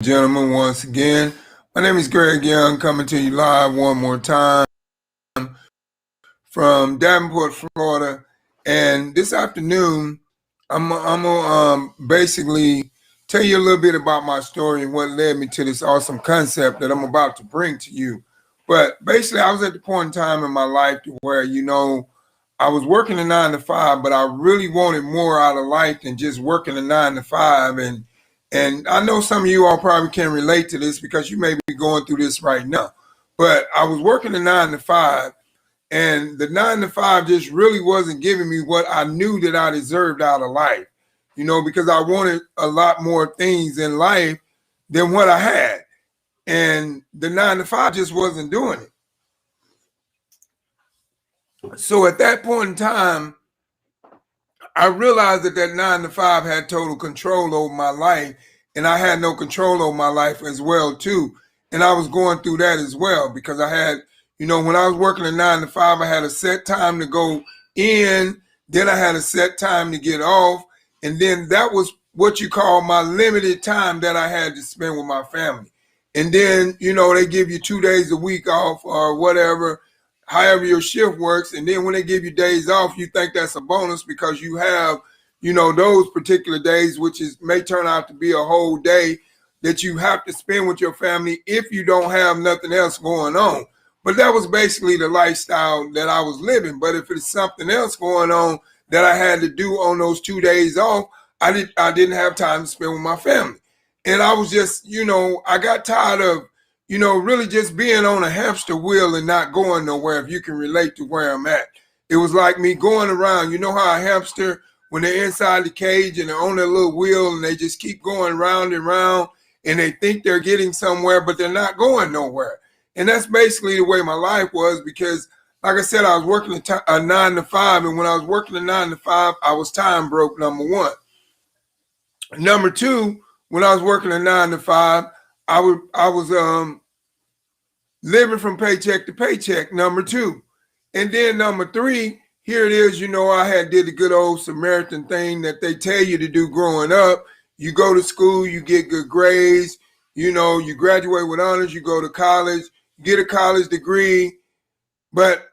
Gentlemen, once again, my name is Greg Young, coming to you live one more time from Davenport, Florida. And this afternoon, I'm gonna basically tell you a little bit about my story and what led me to this awesome concept that I'm about to bring to you. But basically, I was at the point in time in my life to where, I was working a 9 to 5, but I really wanted more out of life than just working a 9 to 5. And I know some of you all probably can relate to this because you may be going through this right now. But I was working a 9 to 5, and the 9 to 5 just really wasn't giving me what I knew that I deserved out of life, because I wanted a lot more things in life than what I had. And the 9 to 5 just wasn't doing it. So at that point in time, I realized that 9 to 5 had total control over my life, and I had no control over my life as well too. And I was going through that as well because I had, when I was working a 9 to 5, I had a set time to go in, then I had a set time to get off, and then that was what you call my limited time that I had to spend with my family. And then, they give you 2 days a week off or whatever, however your shift works. And then when they give you days off, you think that's a bonus because you have, those particular days, which may turn out to be a whole day that you have to spend with your family if you don't have nothing else going on. But that was basically the lifestyle that I was living. But if it's something else going on that I had to do on those 2 days off, I didn't have time to spend with my family. And I was just, I got tired of, really just being on a hamster wheel and not going nowhere, if you can relate to where I'm at. It was like me going around. You know how a hamster, when they're inside the cage and they're on their little wheel and they just keep going round and round and they think they're getting somewhere, but they're not going nowhere. And that's basically the way my life was because, like I said, I was working a 9 to 5. And when I was working a 9 to 5, I was time broke, number one. Number two, when I was working a 9 to 5, I was living from paycheck to paycheck, number two. And then number three, here it is, I had did the good old Samaritan thing that they tell you to do growing up. You go to school, you get good grades, you graduate with honors, you go to college, get a college degree. But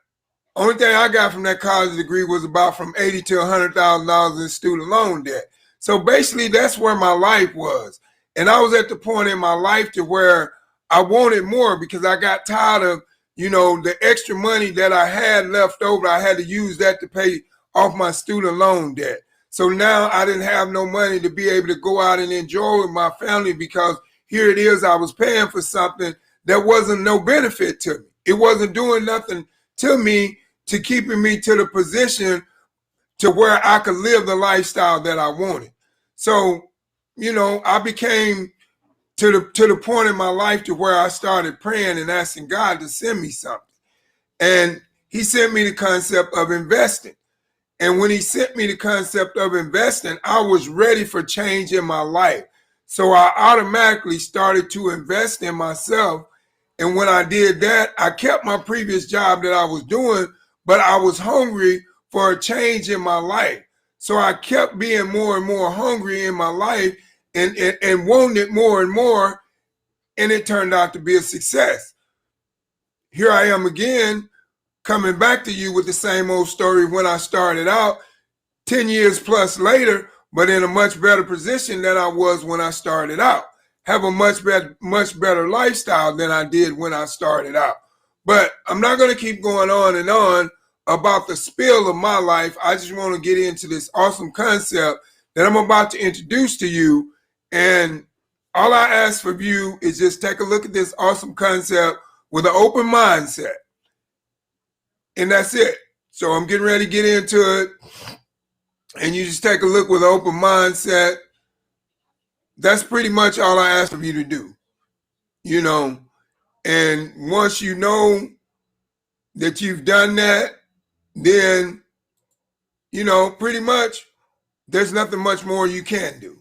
only thing I got from that college degree was about from $80,000 to $100,000 in student loan debt. So basically, that's where my life was. And I was at the point in my life to where I wanted more because I got tired of, the extra money that I had left over. I had to use that to pay off my student loan debt. So now I didn't have no money to be able to go out and enjoy with my family because here it is, I was paying for something that wasn't no benefit to me. It wasn't doing nothing to me to keeping me to the position to where I could live the lifestyle that I wanted. So, I became to the point in my life to where I started praying and asking God to send me something. And he sent me the concept of investing. And when he sent me the concept of investing, I was ready for change in my life. So I automatically started to invest in myself. And when I did that, I kept my previous job that I was doing, but I was hungry for a change in my life. So I kept being more and more hungry in my life and wanted it more and more. And it turned out to be a success. Here I am again, coming back to you with the same old story when I started out 10 years plus later, but in a much better position than I was when I started out. Have a much better lifestyle than I did when I started out. But I'm not going to keep going on and on about the spill of my life. I just want to get into this awesome concept that I'm about to introduce to you. And all I ask for you is just take a look at this awesome concept with an open mindset. And that's it. So I'm getting ready to get into it. And you just take a look with an open mindset. That's pretty much all I ask of you to do. And once you know that you've done that, then, pretty much there's nothing much more you can do.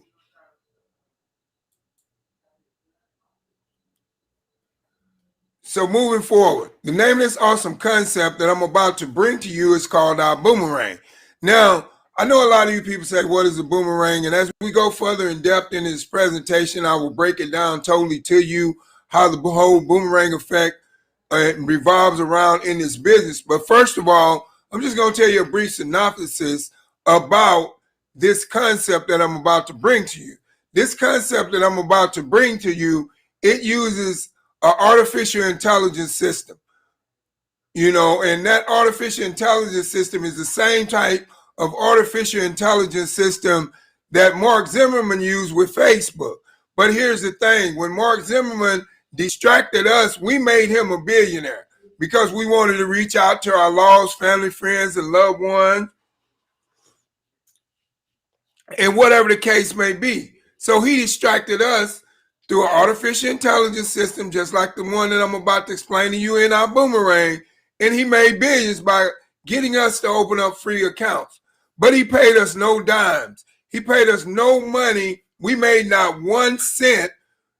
So moving forward, the name of this awesome concept that I'm about to bring to you is called our boomerang. Now, I know a lot of you people say, what is a boomerang? And as we go further in depth in this presentation, I will break it down totally to you, how the whole boomerang effect revolves around in this business. But first of all, I'm just going to tell you a brief synopsis about this concept that I'm about to bring to you. This concept that I'm about to bring to you, it uses an artificial intelligence system. And that artificial intelligence system is the same type of artificial intelligence system that Mark Zimmerman used with Facebook. But here's the thing. When Mark Zimmerman distracted us, we made him a billionaire because we wanted to reach out to our lost family, friends, and loved ones, and whatever the case may be. So he distracted us through an artificial intelligence system, just like the one that I'm about to explain to you in our boomerang. And he made billions by getting us to open up free accounts. But he paid us no dimes. He paid us no money. We made not 1 cent.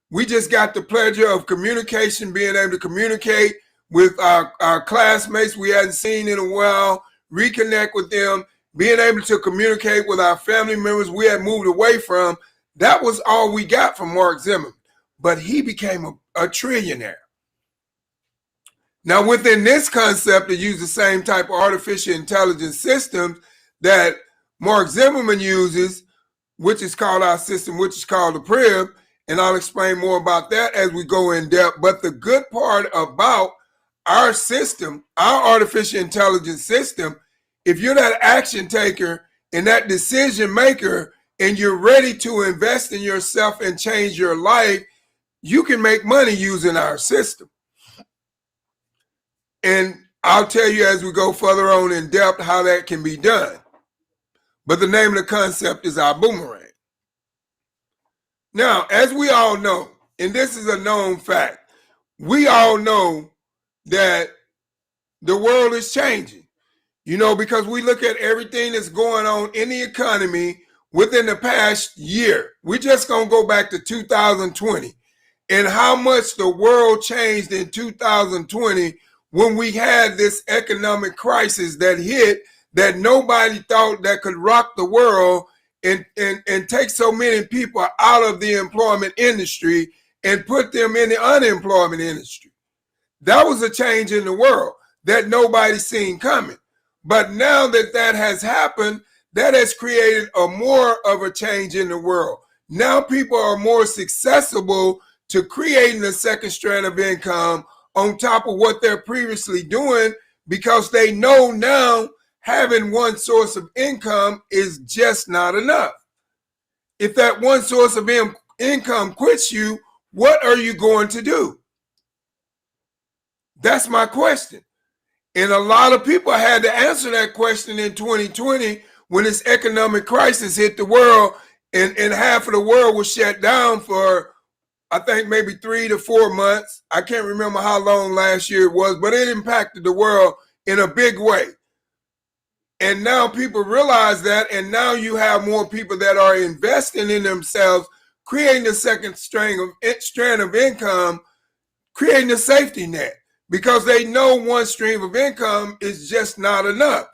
We just got the pleasure of communication, being able to communicate with our classmates we hadn't seen in a while, reconnect with them, being able to communicate with our family members we had moved away from. That was all we got from Mark Zimmerman. But he became a trillionaire. Now, within this concept, they use the same type of artificial intelligence systems that Mark Zimmerman uses, which is called our system, which is called the PRIB. And I'll explain more about that as we go in depth. But the good part about our system, our artificial intelligence system, if you're that action taker and that decision maker, and you're ready to invest in yourself and change your life, you can make money using our system. And I'll tell you as we go further on in depth how that can be done. But the name of the concept is our boomerang. Now, as we all know, and this is a known fact, we all know that the world is changing, because we look at everything that's going on in the economy within the past year. We're just going to go back to 2020 and how much the world changed in 2020 when we had this economic crisis that hit that nobody thought that could rock the world and take so many people out of the employment industry and put them in the unemployment industry. That was a change in the world that nobody seen coming. But now that that has happened, that has created a more of a change in the world. Now people are more accessible to creating a second strand of income on top of what they're previously doing, because they know now having one source of income is just not enough. If that one source of income quits you, what are you going to do? That's my question. And a lot of people had to answer that question in 2020 when this economic crisis hit the world, and half of the world was shut down for, I think, maybe 3 to 4 months. I can't remember how long last year it was, but it impacted the world in a big way. And now people realize that, and now you have more people that are investing in themselves, creating a second strand of income, creating a safety net, because they know one stream of income is just not enough.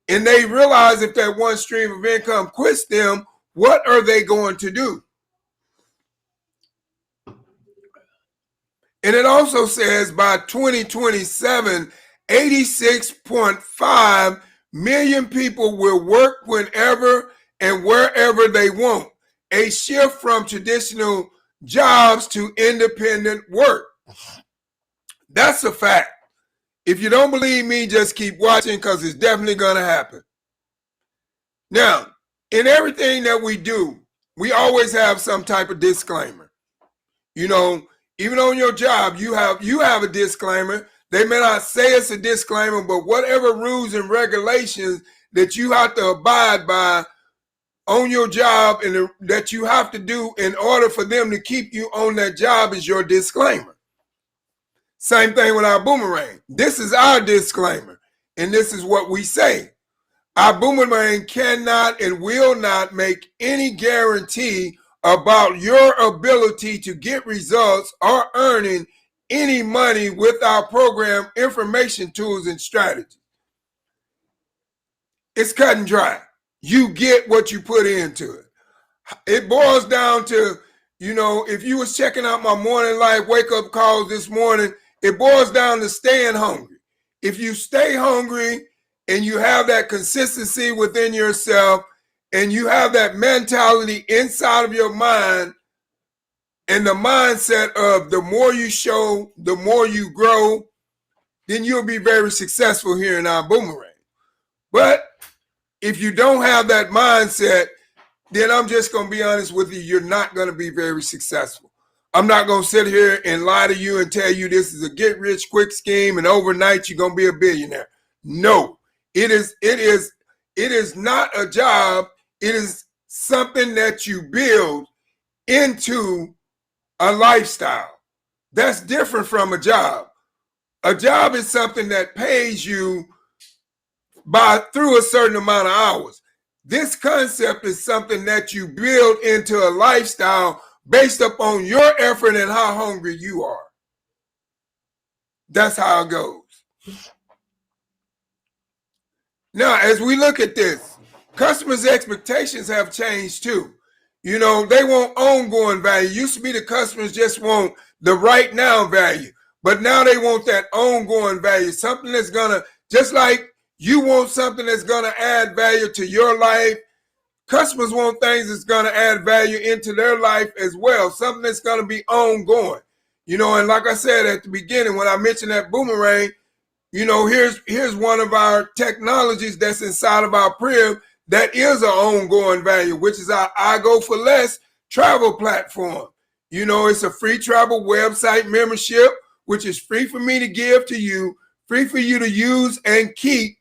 And they realize if that one stream of income quits them, what are they going to do? And it also says by 2027, 86.5 million people will work whenever and wherever they want. A shift from traditional jobs to independent work. That's a fact. If you don't believe me, just keep watching, because it's definitely going to happen. Now, in everything that we do, we always have some type of disclaimer. Even on your job, you have a disclaimer. They may not say it's a disclaimer, but whatever rules and regulations that you have to abide by on your job and that you have to do in order for them to keep you on that job is your disclaimer. Same thing with our boomerang. This is our disclaimer, and this is what we say. Our boomerang cannot and will not make any guarantee about your ability to get results or earning any money with our program information, tools, and strategies. It's cut and dry. you get what you put into it. It boils down to, if you was checking out my morning life wake up calls this morning, it boils down to staying hungry. If you stay hungry and you have that consistency within yourself and you have that mentality inside of your mind and the mindset of the more you show, the more you grow, then you'll be very successful here in our boomerang. But if you don't have that mindset, then I'm just going to be honest with you, you're not going to be very successful. I'm not going to sit here and lie to you and tell you this is a get rich quick scheme and overnight you're going to be a billionaire. No, it is not a job. It is something that you build into a lifestyle. That's different from a job. A job is something that pays you through a certain amount of hours. This concept is something that you build into a lifestyle based upon your effort and how hungry you are. That's how it goes. Now, as we look at this, customers' expectations have changed too. They want ongoing value. Used to be the customers just want the right now value, but now they want that ongoing value, something that's gonna, just like you want something that's gonna add value to your life, customers want things that's gonna add value into their life as well, something that's gonna be ongoing. And like I said at the beginning, when I mentioned that boomerang, here's one of our technologies that's inside of our crib that is an ongoing value, which is our Igo for Less travel platform. It's a free travel website membership, which is free for me to give to you, free for you to use and keep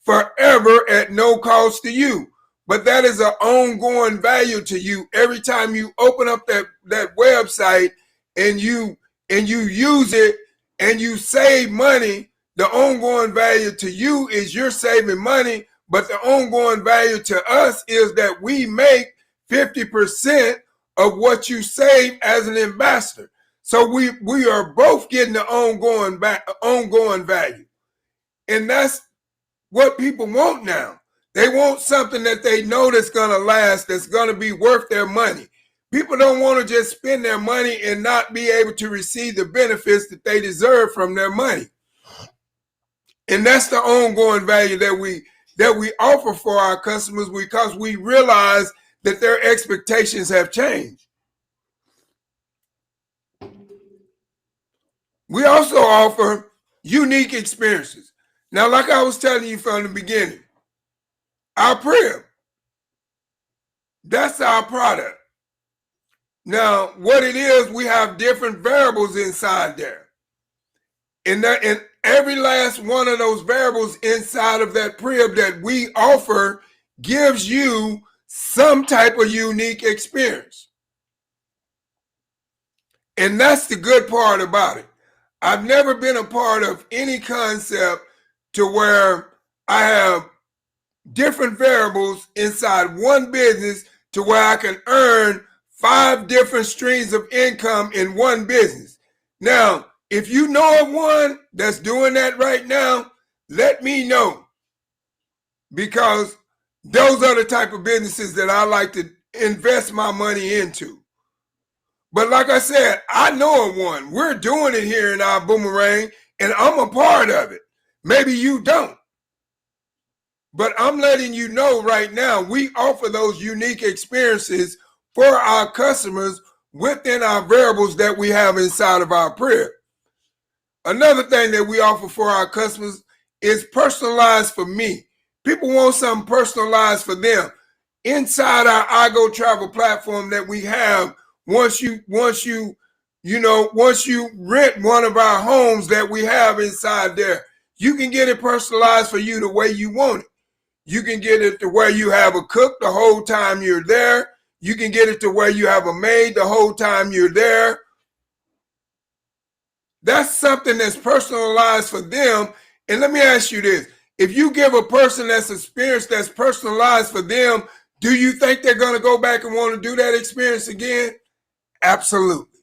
forever at no cost to you. But that is an ongoing value to you every time you open up that website and you use it and you save money. The ongoing value to you is you're saving money, but the ongoing value to us is that we make 50% of what you save as an ambassador. So we are both getting the ongoing value. And that's what people want now. They want something that they know that's going to last, that's going to be worth their money. People don't want to just spend their money and not be able to receive the benefits that they deserve from their money. And that's the ongoing value that we offer for our customers, because we realize that their expectations have changed. We also offer unique experiences. Now, like I was telling you from the beginning, our crib, that's our product. Now, what it is, we have different variables inside there. And every last one of those variables inside of that crib that we offer gives you some type of unique experience. And that's the good part about it. I've never been a part of any concept to where I have different variables inside one business to where I can earn 5 different streams of income in one business. Now, if you know of one that's doing that right now, let me know, because those are the type of businesses that I like to invest my money into. But like I said, I know of one. We're doing it here in our boomerang, and I'm a part of it. Maybe you don't. But I'm letting you know right now, we offer those unique experiences for our customers within our variables that we have inside of our crib. Another thing that we offer for our customers is personalized for me. People want something personalized for them. Inside our Igo Travel Platform that we have, once you rent one of our homes that we have inside there, you can get it personalized for you the way you want it. You can get it to where you have a cook the whole time you're there. You can get it to where you have a maid the whole time you're there. That's something that's personalized for them. And let me ask you this. If you give a person that's experience that's personalized for them, do you think they're going to go back and want to do that experience again? Absolutely.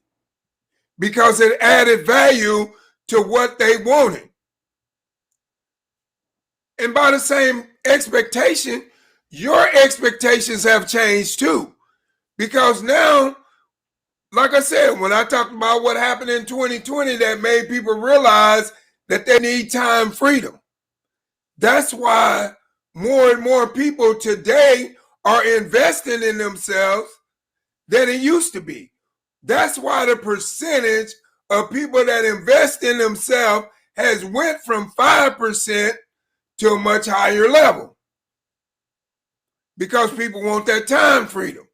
Because it added value to what they wanted. And by the same expectation, your expectations have changed too. Because now, like I said, when I talked about what happened in 2020 that made people realize that they need time freedom. That's why more and more people today are investing in themselves than it used to be. That's why the percentage of people that invest in themselves has went from 5% to a much higher level, because people want that time freedom.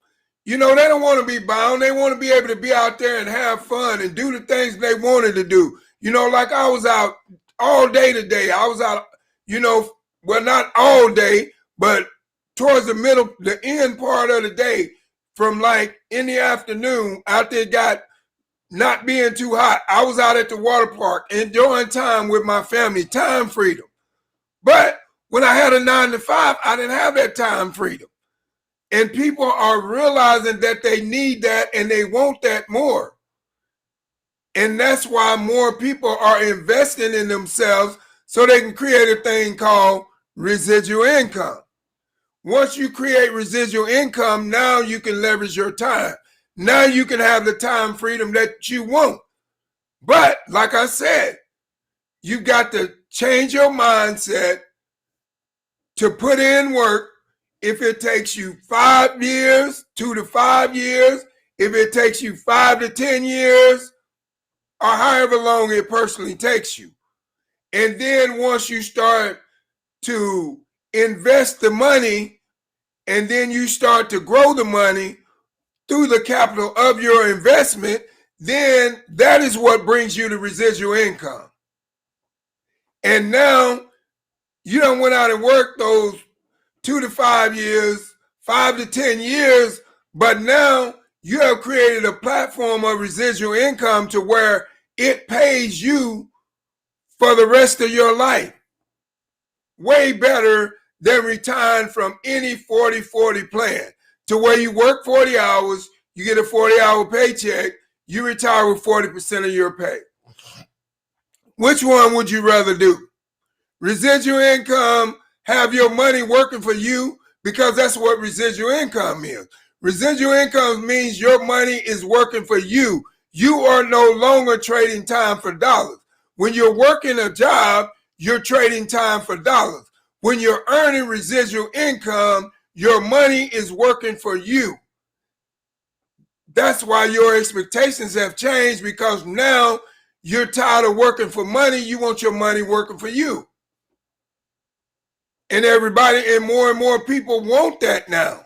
You know, they don't want to be bound. They want to be able to be out there and have fun and do the things they wanted to do. You know, like I was out all day today. I was out, you know, well, not all day, but towards the end part of the day, from like in the afternoon, out there got not being too hot. I was out at the water park enjoying time with my family, time freedom. But when I had a 9 to 5, I didn't have that time freedom. And people are realizing that they need that and they want that more. And that's why more people are investing in themselves so they can create a thing called residual income. Once you create residual income, now you can leverage your time. Now you can have the time freedom that you want. But like I said, you got to change your mindset to put in work. If it takes you 5 years, 2 to 5 years, if it takes you 5 to 10 years, or however long it personally takes you. And then once you start to invest the money, and then you start to grow the money through the capital of your investment, then that is what brings you the residual income. And now you done went out and worked those 2 to 5 years, 5 to 10 years, but now you have created a platform of residual income to where it pays you for the rest of your life. Way better than retiring from any 40-40 plan, to where you work 40 hours, you get a 40-hour paycheck, you retire with 40% of your pay. Which one would you rather do? Residual income, have your money working for you, because that's what residual income is. Residual income means your money is working for you. You are no longer trading time for dollars. When you're working a job, you're trading time for dollars. When you're earning residual income, your money is working for you. That's why your expectations have changed, because now you're tired of working for money. You want your money working for you. And everybody and more people want that now.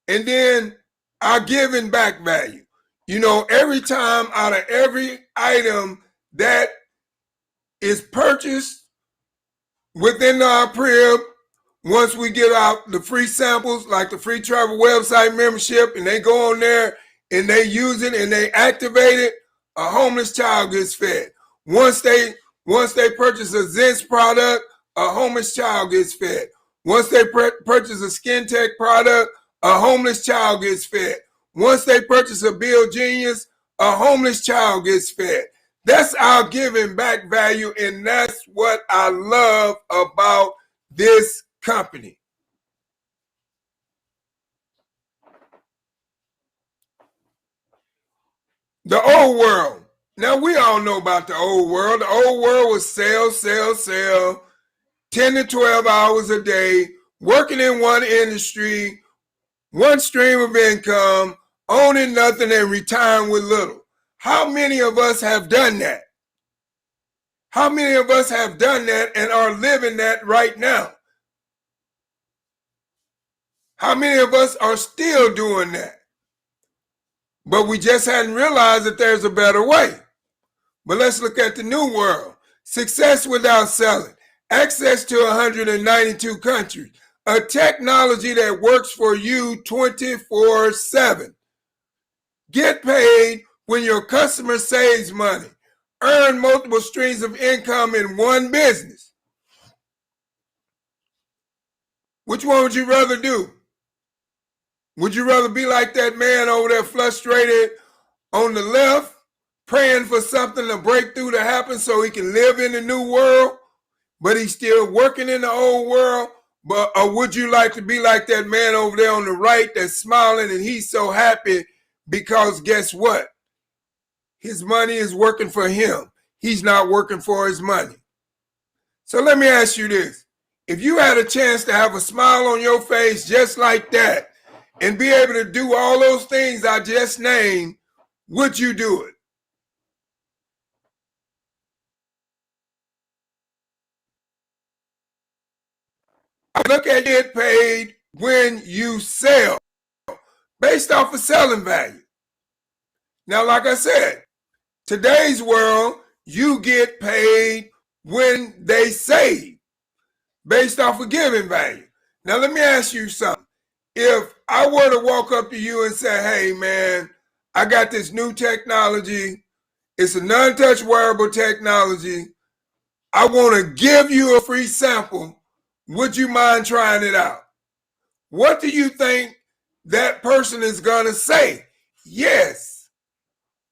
And then our giving back value. You know, every time out of every item that is purchased within our crib, once we get out the free samples, like the free travel website membership, and they go on there and they use it and they activate it, a homeless child gets fed. Once they purchase a Zinc product, a homeless child gets fed. Once they purchase a Skin Tech product, a homeless child gets fed. Once they purchase a Bill Genius, a homeless child gets fed. That's our giving back value, and that's what I love about this company. The old world. Now, we all know about the old world. The old world was sell, 10 to 12 hours a day, working in one industry, one stream of income, owning nothing and retiring with little. How many of us have done that? How many of us have done that and are living that right now? How many of us are still doing that? But we just hadn't realized that there's a better way. But let's look at the new world. Success without selling. Access to 192 countries. A technology that works for you 24/7. Get paid when your customer saves money. Earn multiple streams of income in one business. Which one would you rather do? Would you rather be like that man over there frustrated on the left, praying for something to break through to happen so he can live in the new world, but he's still working in the old world? But would you like to be like that man over there on the right that's smiling and he's so happy because guess what? His money is working for him. He's not working for his money. So let me ask you this. If you had a chance to have a smile on your face just like that and be able to do all those things I just named, would you do it? Look at get paid when you sell based off of selling value. Now, like I said, today's world, you get paid when they save based off of giving value. Now, let me ask you something. If I were to walk up to you and say, hey, man, I got this new technology. It's a non-touch wearable technology. I want to give you a free sample. Would you mind trying it out? What do you think that person is going to say? Yes.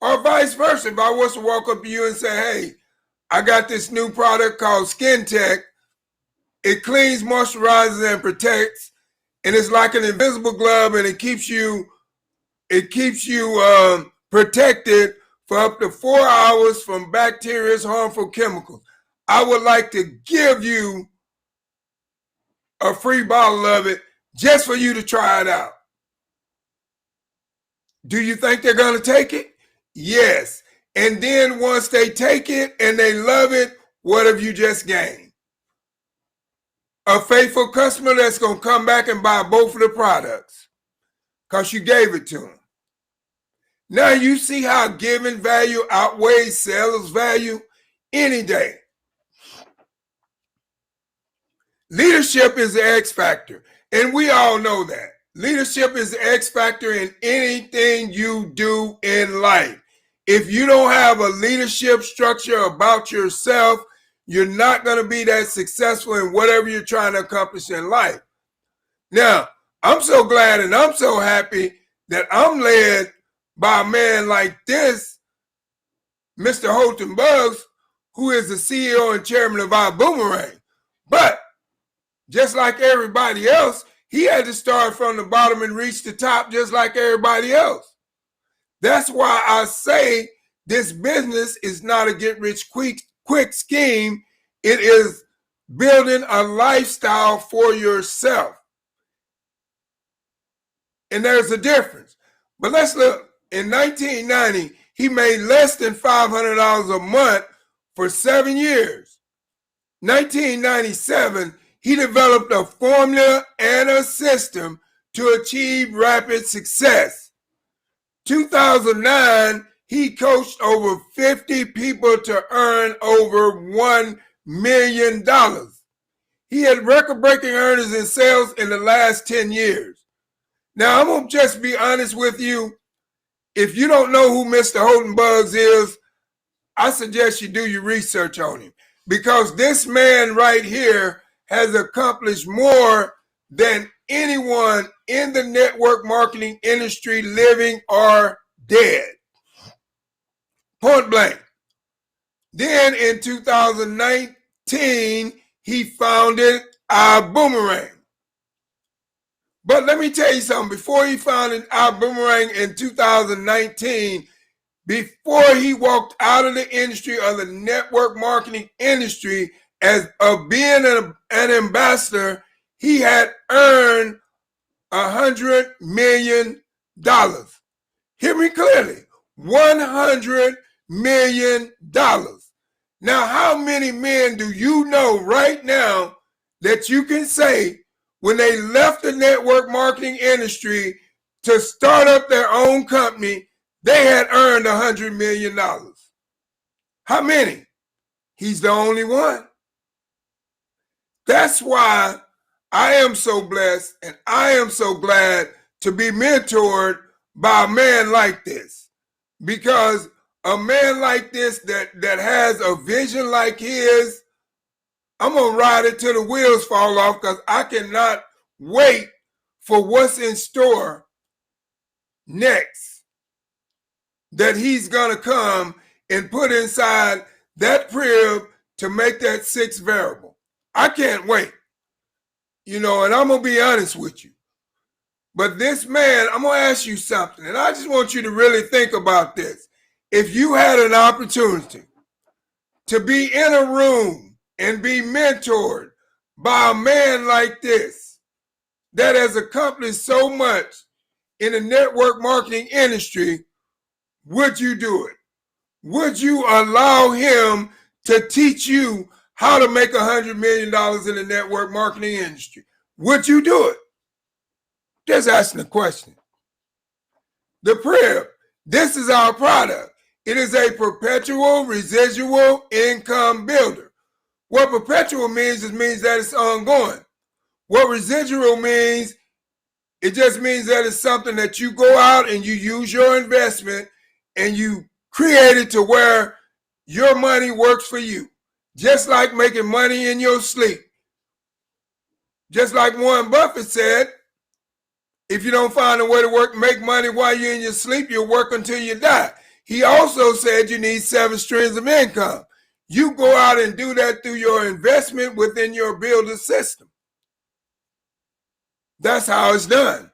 Or vice versa. If I was to walk up to you and say, hey, I got this new product called Skin Tech. It cleans, moisturizes, and protects. And it's like an invisible glove, and it keeps you protected for up to 4 hours from bacteria's harmful chemicals. I would like to give you a free bottle of it just for you to try it out. Do you think they're going to take it? Yes. And then once they take it and they love it, what have you just gained? A faithful customer that's going to come back and buy both of the products because you gave it to them. Now you see how giving value outweighs sales value any day. Leadership is the X factor, and we all know that. Leadership is the X factor in anything you do in life. If you don't have a leadership structure about yourself, you're not going to be that successful in whatever you're trying to accomplish in life. Now, I'm so glad and I'm so happy that I'm led by a man like this, Mr. Holton Buggs, who is the CEO and chairman of our Boomerang. But just like everybody else, he had to start from the bottom and reach the top just like everybody else. That's why I say this business is not a get-rich-quick scheme. It is building a lifestyle for yourself. And there's a difference. But let's look. In 1990, he made less than $500 a month for 7 years. 1997, he developed a formula and a system to achieve rapid success. 2009, he coached over 50 people to earn over $1 million. He had record-breaking earnings in sales in the last 10 years. Now, I'm going to just be honest with you. If you don't know who Mr. Holton Buggs is, I suggest you do your research on him, because this man right here has accomplished more than anyone in the network marketing industry, living or dead. Point blank. Then in 2019, he founded our Boomerang. But let me tell you something. Before he founded our Boomerang in 2019, before he walked out of the industry of the network marketing industry as of being an ambassador, he had earned $100 million. Hear me clearly. $100 million. Now, how many men do you know right now that you can say when they left the network marketing industry to start up their own company, they had earned $100 million? How many? He's the only one. That's why I am so blessed and I am so glad to be mentored by a man like this. Because a man like this that has a vision like his, I'm going to ride it till the wheels fall off, because I cannot wait for what's in store next that he's going to come and put inside that crib to make that 6 variable. I can't wait. and I'm going to be honest with you. But this man, I'm going to ask you something, and I just want you to really think about this. If you had an opportunity to be in a room and be mentored by a man like this that has accomplished so much in the network marketing industry, would you do it? Would you allow him to teach you how to make $100 million in the network marketing industry? Would you do it? Just asking a question. The Prib, this is our product. It is a perpetual residual income builder. What perpetual means that it's ongoing. What residual means, it just means that it's something that you go out and you use your investment and you create it to where your money works for you. Just like making money in your sleep. Just like Warren Buffett said, if you don't find a way to make money while you're in your sleep, you'll work until you die. He also said you need 7 streams of income. You go out and do that through your investment within your builder system. That's how it's done.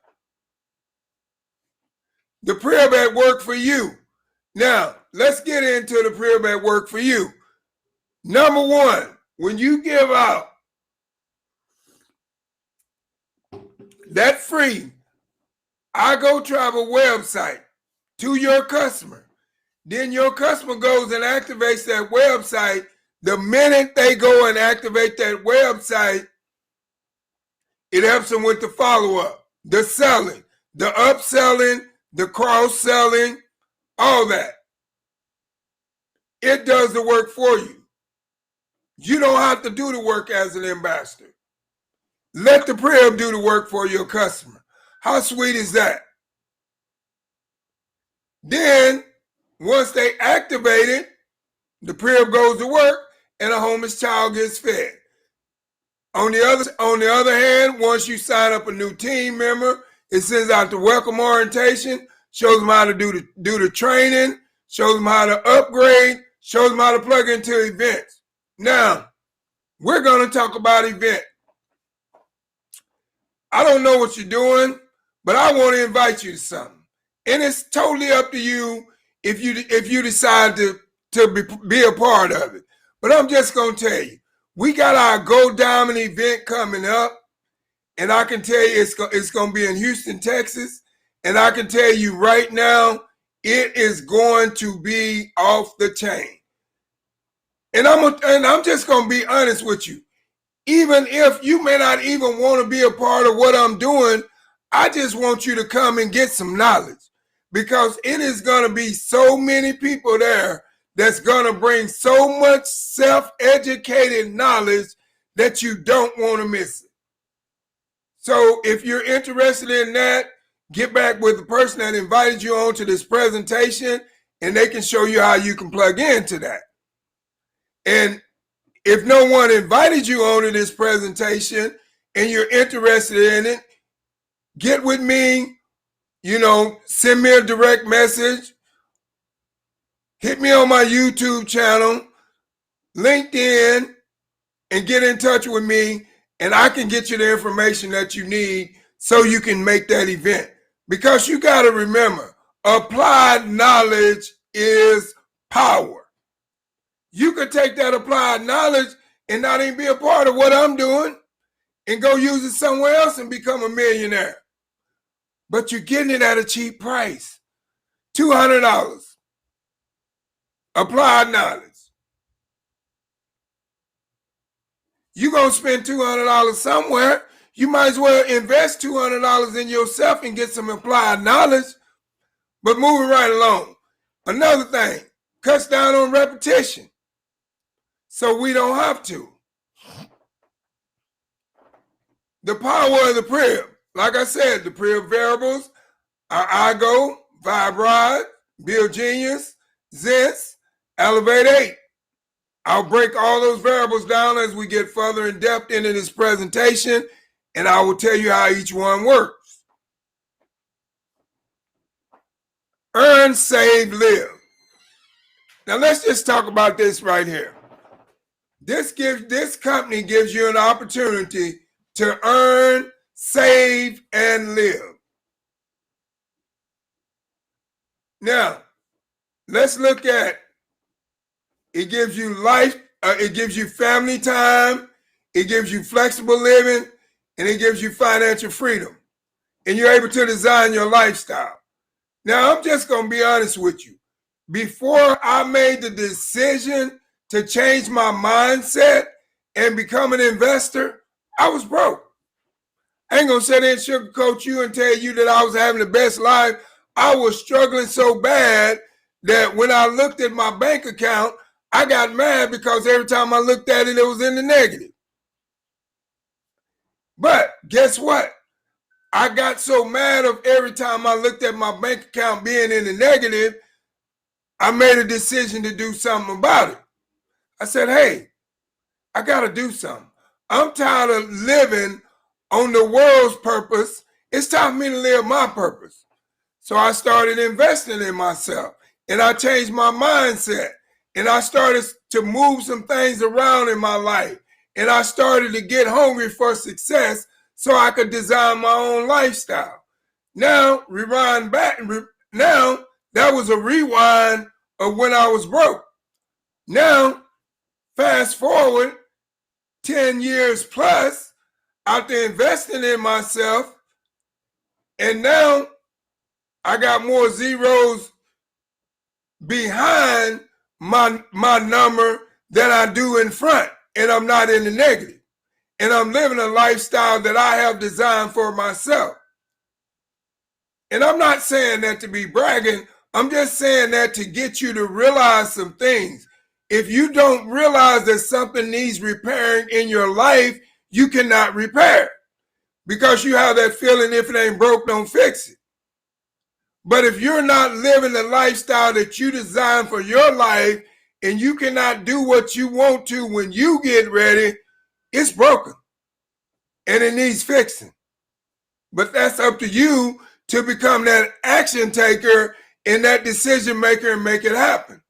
The Prib at work for you. Now, let's get into the Prib at work for you. Number one, when you give out that free Igo Travel website to your customer, then your customer goes and activates that website. The minute they go and activate that website, it helps them with the follow-up, the selling, the upselling, the cross-selling, all that. It does the work for you. You don't have to do the work as an ambassador. Let the Prib do the work for your customer. How sweet is that? Then, once they activate it, the Prib goes to work and a homeless child gets fed. On the other hand, once you sign up a new team member, it sends out the welcome orientation, shows them how to do the training, shows them how to upgrade, shows them how to plug into events. Now, we're going to talk about event. I don't know what you're doing, but I want to invite you to something. And it's totally up to you if you decide to be a part of it. But I'm just going to tell you, we got our Go Diamond event coming up, and I can tell you it's going to be in Houston, Texas, and I can tell you right now, it is going to be off the chain. And I'm just going to be honest with you. Even if you may not even want to be a part of what I'm doing, I just want you to come and get some knowledge, because it is going to be so many people there that's going to bring so much self-educated knowledge that you don't want to miss it. So if you're interested in that, get back with the person that invited you on to this presentation, and they can show you how you can plug into that. And if no one invited you on to this presentation and you're interested in it, get with me, send me a direct message. Hit me on my YouTube channel, LinkedIn, and get in touch with me, and I can get you the information that you need so you can make that event. Because you got to remember, applied knowledge is power. You could take that applied knowledge and not even be a part of what I'm doing and go use it somewhere else and become a millionaire. But you're getting it at a cheap price, $200. Applied knowledge. You're going to spend $200 somewhere. You might as well invest $200 in yourself and get some applied knowledge. But moving right along. Another thing, cuts down on repetition, so we don't have to. The power of the Prib. Like I said, the Prib variables are Igo, Vibride, Build Genius, Zest, Elevate 8. I'll break all those variables down as we get further in depth into this presentation, and I will tell you how each one works. Earn, save, live. Now let's just talk about this right here. This company gives you an opportunity to earn, save, and live. Now, let's look at it. Gives you life, it gives you family time, it gives you flexible living, and it gives you financial freedom. And you're able to design your lifestyle. Now, I'm just going to be honest with you. Before I made the decision to change my mindset and become an investor, I was broke. I ain't going to sit there and sugarcoat you and tell you that I was having the best life. I was struggling so bad that when I looked at my bank account, I got mad because every time I looked at it, it was in the negative. But guess what? I got so mad of every time I looked at my bank account being in the negative, I made a decision to do something about it. I said, hey, I got to do something. I'm tired of living on the world's purpose. It's time for me to live my purpose. So I started investing in myself, and I changed my mindset, and I started to move some things around in my life, and I started to get hungry for success so I could design my own lifestyle. Now, rewind back. Now, that was a rewind of when I was broke. Now, fast forward 10 years plus after investing in myself, and now I got more zeros behind my number than I do in front, and I'm not in the negative. And I'm living a lifestyle that I have designed for myself. And I'm not saying that to be bragging. I'm just saying that to get you to realize some things. If you don't realize that something needs repairing in your life, you cannot repair it, because you have that feeling, if it ain't broke, don't fix it. But if you're not living the lifestyle that you designed for your life, and you cannot do what you want to when you get ready, it's broken and it needs fixing. But that's up to you to become that action taker and that decision maker and make it happen.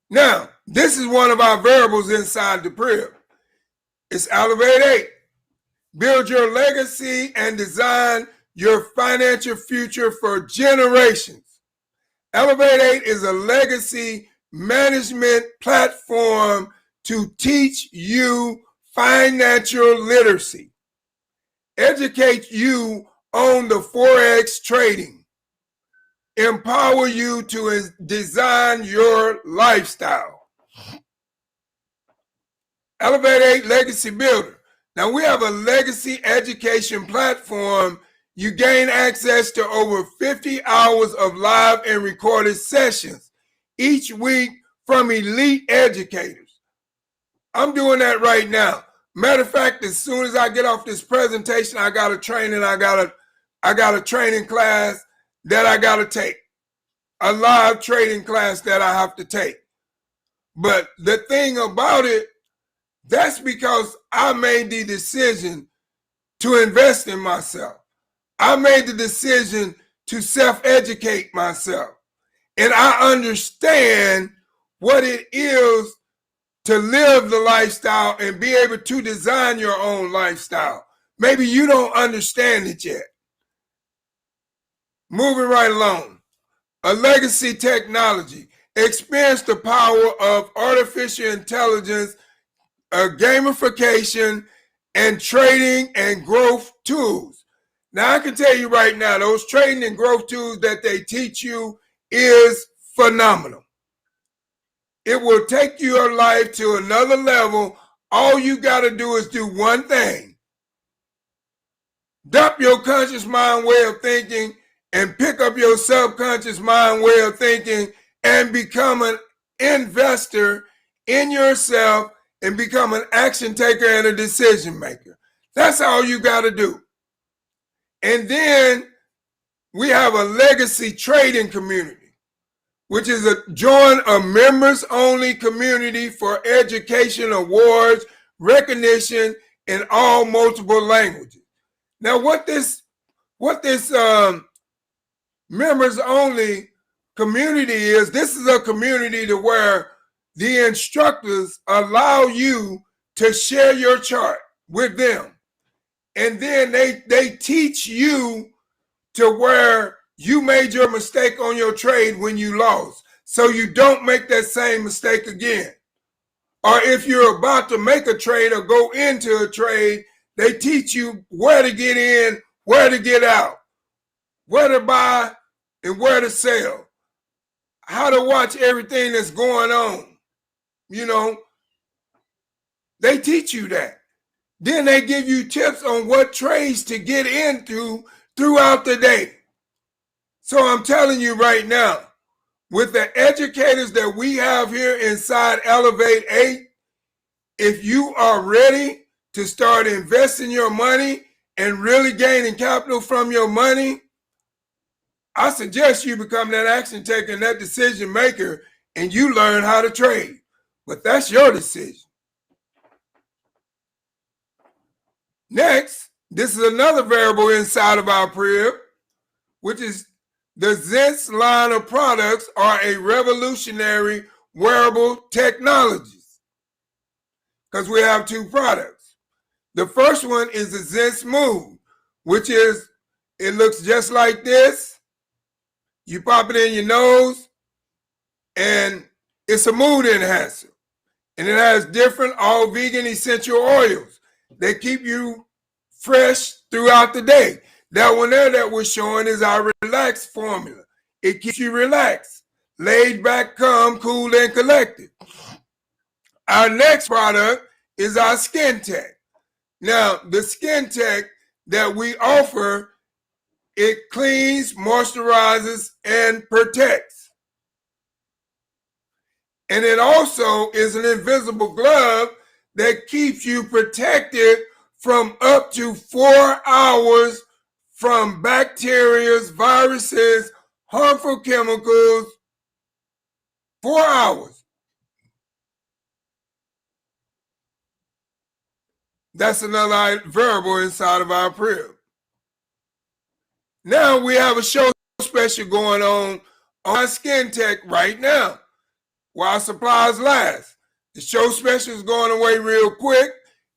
Now, this is one of our variables inside the crib. It's Elevate 8. Build your legacy and design your financial future for generations. Elevate 8 is a legacy management platform to teach you financial literacy, educate you on the Forex trading, empower you to design your lifestyle. Elevate 8 Legacy Builder. Now, we have a legacy education platform. You gain access to over 50 hours of live and recorded sessions each week from elite educators. I'm doing that right now. Matter of fact, as soon as I get off this presentation, I got a training. I got a training class that I got to take, a live trading class that I have to take. But the thing about it, that's because I made the decision to invest in myself. I made the decision to self-educate myself. And I understand what it is to live the lifestyle and be able to design your own lifestyle. Maybe you don't understand it yet. Moving right along. A legacy technology. Experience the power of artificial intelligence, gamification, and trading and growth tools. Now, I can tell you right now, those trading and growth tools that they teach you is phenomenal. It will take your life to another level. All you got to do is do one thing. Dump your conscious mind way of thinking and pick up your subconscious mind way of thinking and become an investor in yourself and become an action taker and a decision maker. That's all you got to do. And then we have a legacy trading community, which is join a members only community for education, awards, recognition in all multiple languages. Now, what this members only community is, this is a community to where the instructors allow you to share your chart with them. And then they teach you to where you made your mistake on your trade when you lost, so you don't make that same mistake again. Or if you're about to make a trade or go into a trade, they teach you where to get in, where to get out, where to buy and where to sell, how to watch everything that's going on. You know, they teach you that. Then they give you tips on what trades to get into throughout the day. So I'm telling you right now, with the educators that we have here inside Elevate 8, if you are ready to start investing your money and really gaining capital from your money, I suggest you become that action taker and that decision maker, and you learn how to trade. But that's your decision. Next, this is another variable inside of our crib, which is the Zens line of products are a revolutionary wearable technologies, because we have two products. The first one is the Zen Smooth, which is, it looks just like this. You pop it in your nose, and it's a mood enhancer. And it has different all vegan essential oils that keep you fresh throughout the day. That one there that we're showing is our relaxed formula. It keeps you relaxed, laid back, calm, cool, and collected. Our next product is our Skin Tech. Now, the Skin Tech that we offer, it cleans, moisturizes, and protects. And it also is an invisible glove that keeps you protected from up to 4 hours from bacteria, viruses, harmful chemicals. 4 hours. That's another variable inside of our crib. Now we have a show special going on our Skin Tech right now while supplies last. The show special is going away real quick,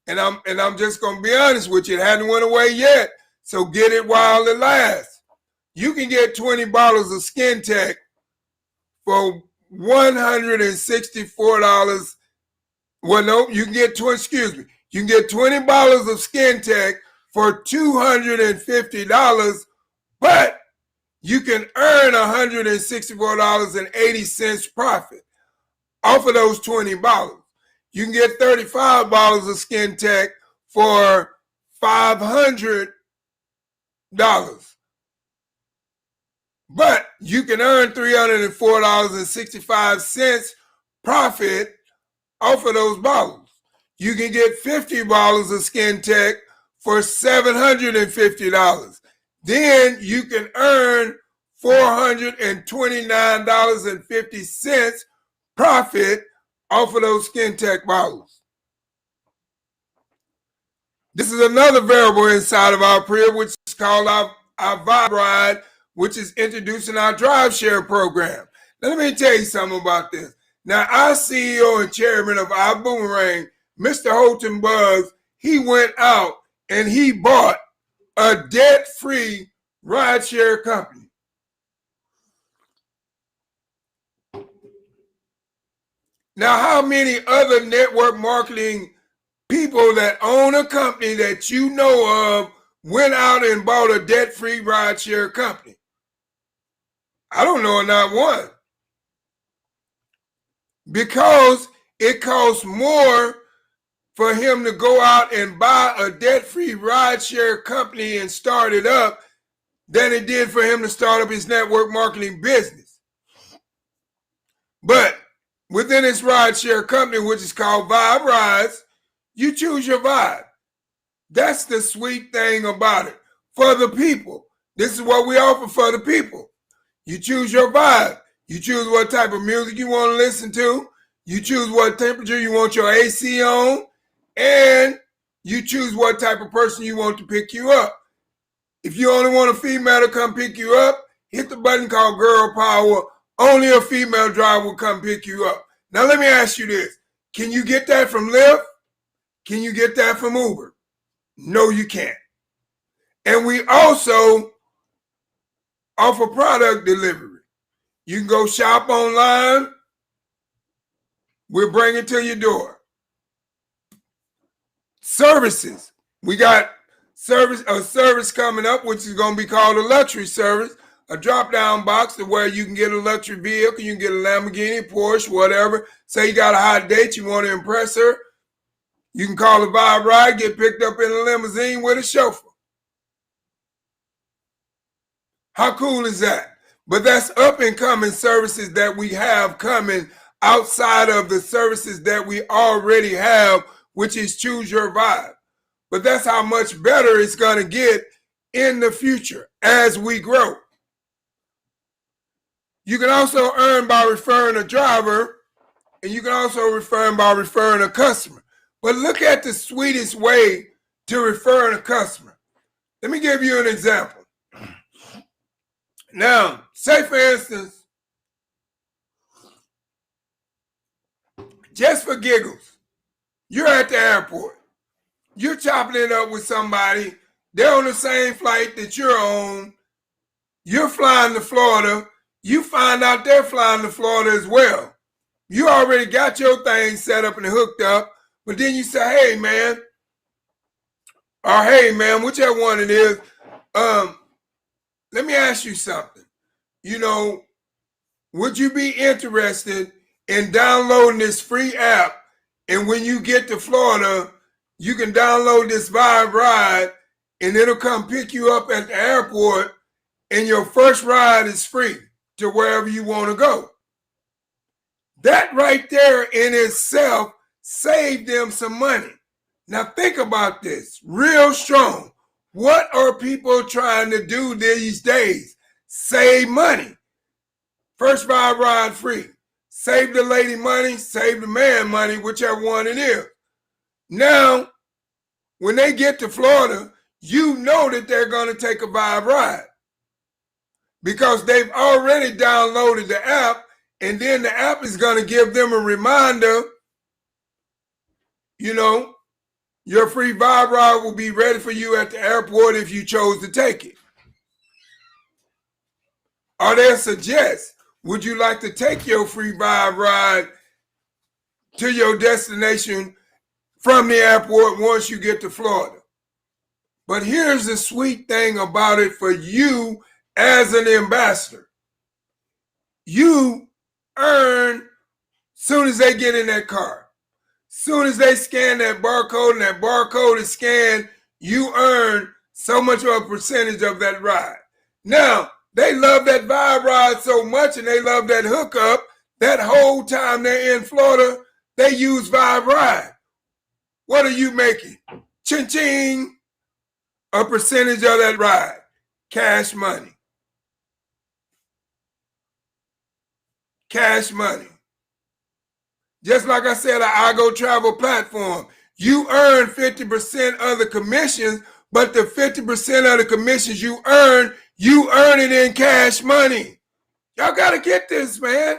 and I'm just gonna be honest with you, it hasn't went away yet. So get it while it lasts. You can get 20 bottles of Skin Tech for $164. Well, no, you can get 20, excuse me. You can get 20 bottles of Skin Tech for $250, but you can earn $164.80 profit off of those 20 bottles. You can get 35 bottles of Skin Tech for $500. But you can earn $304.65 profit off of those bottles. You can get 50 bottles of Skin Tech for $750. Then you can earn $429.50 profit off of those Skin Tech bottles. This is another variable inside of our crib, which is called our Vibe Ride, which is introducing our Drive Share program. Now, let me tell you something about this. Now, our CEO and chairman of our Boomerang, Mr. Holton Buggs, he went out and he bought a debt-free rideshare company. Now, how many other network marketing people that own a company that you know of went out and bought a debt-free rideshare company? I don't know, not one. Because it costs more for him to go out and buy a debt-free rideshare company and start it up than it did for him to start up his network marketing business. But within his rideshare company, which is called Vibe Rides, you choose your vibe. That's the sweet thing about it. For the people. This is what we offer for the people. You choose your vibe. You choose what type of music you want to listen to. You choose what temperature you want your AC on. And you choose what type of person you want to pick you up. If you only want a female to come pick you up, hit the button called Girl Power. Only a female driver will come pick you up. Now let me ask you this. Can you get that from Lyft? Can you get that from Uber? No, you can't. And we also offer product delivery. You can go shop online. We'll bring it to your door. Services. We got a service coming up, which is going to be called a luxury service, a drop-down box to where you can get a luxury vehicle, you can get a Lamborghini, Porsche, whatever. Say you got a hot date, you want to impress her, you can call a Vibe Ride, get picked up in a limousine with a chauffeur. How cool is that? But that's up-and-coming services that we have coming outside of the services that we already have, which is Choose Your Vibe. But that's how much better it's going to get in the future as we grow. You can also earn by referring a driver, and you can also refer by referring a customer. But look at the sweetest way to refer a customer. Let me give you an example. Now, say for instance, just for giggles, you're at the airport. You're chopping it up with somebody. They're on the same flight that you're on. You're flying to Florida. You find out they're flying to Florida as well. You already got your thing set up and hooked up, but then you say, hey, man, or hey, man, whichever one it is, let me ask you something. You know, would you be interested in downloading this free app? And when you get to Florida, you can download this Vibe Ride and it'll come pick you up at the airport, and your first ride is free to wherever you want to go. That right there in itself saved them some money. Now think about this, real strong. What are people trying to do these days? Save money. First Vibe Ride free. Save the lady money, save the man money, whichever one it is. Now, when they get to Florida, you know that they're going to take a Vibe Ride because they've already downloaded the app, and then the app is going to give them a reminder, you know, your free Vibe Ride will be ready for you at the airport if you chose to take it. Or they'll suggest, would you like to take your free Vibe Ride to your destination from the airport once you get to Florida? But here's the sweet thing about it for you as an ambassador. You earn soon as they get in that car. Soon as they scan that barcode and that barcode is scanned, you earn so much of a percentage of that ride. Now, they love that Vibe Ride so much and they love that hookup. That whole time they're in Florida, they use Vibe Ride. What are you making? Ching-ching. A percentage of that ride. Cash money. Cash money. Just like I said, the Igo Travel Platform. You earn 50% of the commissions, but the 50% of the commissions you earn it in cash money. Y'all got to get this, man.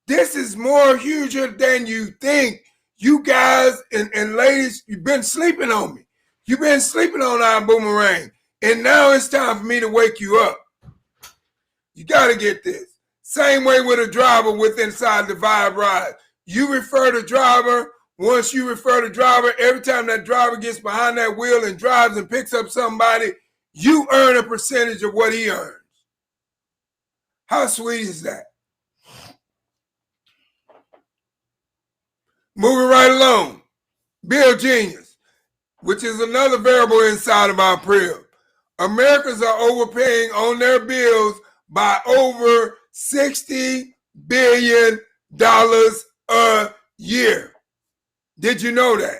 This is more huger than you think. You guys and ladies, you've been sleeping on me. You've been sleeping on our boomerang. And now it's time for me to wake you up. You got to get this. Same way with a driver with inside the Vibe Ride. You refer the driver. Once you refer the driver, every time that driver gets behind that wheel and drives and picks up somebody, you earn a percentage of what he earns. How sweet is that? Moving right along. Bill Genius, which is another variable inside of our PRIB. Americans are overpaying on their bills by over $60 billion a year. Did you know that?